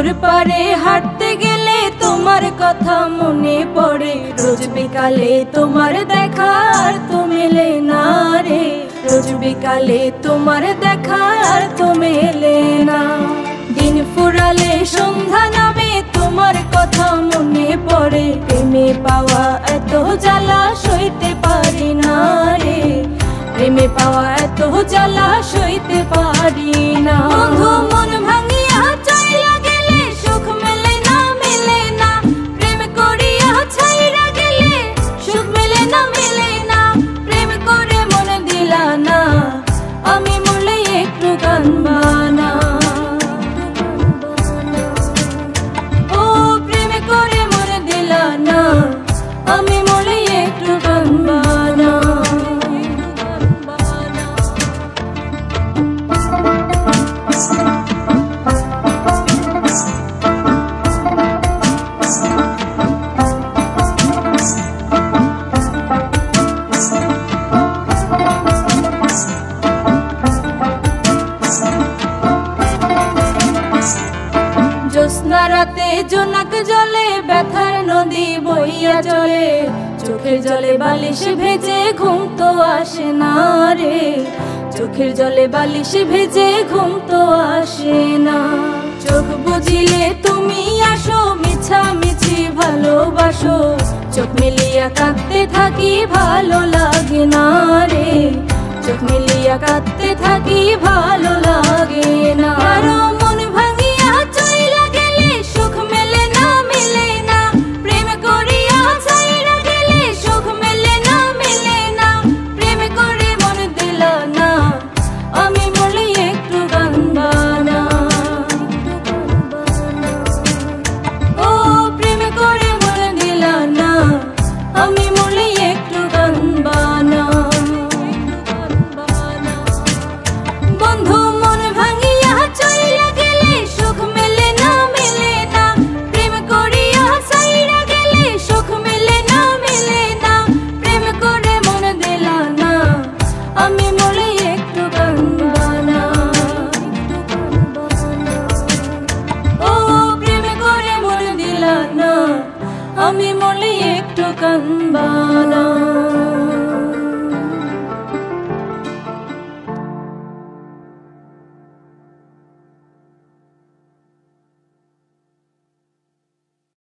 পুকুর পাড়ে হাঁটতে গেলে তোমার কথা মনে পড়ে। রোজ বিকালে তোমার দেখা আর তো মেলে না রে, রোজ বিকালে তোমার দেখা আর তো মেলে না। দিন ফুরালে সন্ধ্যা নামে তোমার কথা মনে পড়ে। প্রেমে পাওয়া এত জ্বালা সইতে পারি না রে, প্রেমে পাওয়া এত জ্বালা সইতে পারি না। বন্ধু মন ভাঙিয়া চইলা গেলে সুখ মেলে না, মেলে না। প্রেম করিয়া ছাইরা গেলে সুখ মেলে না, মেলে না। প্রেম করে মন দিলা না, আমি মরলে একটু কাঁদবা না। ও প্রেম করে মন দিলা না, আমি মরলে একটু কাঁদবা না। জ্যোৎস্না রাতে জোনাক জলে ব্যথার নদী বইয়া চলে। চোখের জলে বালিশ ভেজে ঘুম তো আসে না রে, চোখের জলে বালিশ ভেজে ঘুম তো আসে না। চোখ বুঝিলে তুমি আসো, মিছামিছি ভালোবাসো। চোখ মিলিয়া কাঁদতে থাকি ভালো লাগে না রে, চোখ মিলিয়া কাঁদতে থাকি ভালো লাগে না। আরো মন ভাঙিয়া চইলা গেলে সুখ মেলে না, মেলে না। প্রেম করিয়া ছাইরা গেলে সুখ মেলে না, মেলে না। প্রেম করে মন দিলা না, আমি মরলে একটু কাঁদবা না। ও প্রেম করে মন দিলা না, আমি মরলে একটু কাঁদবা না। বন্ধু মন ভাঙিয়া চইলা গেলে সুখ মেলে না, মেলে না। প্রেম করিয়া ছাইরা গেলে সুখ মেলে না, মেলে না। প্রেম করে মন দিলা না, আমি মরলে একটু কাঁদবা না। ও প্রেম করে মন দিলা না, আমি মরলে একটু কাঁদবা না।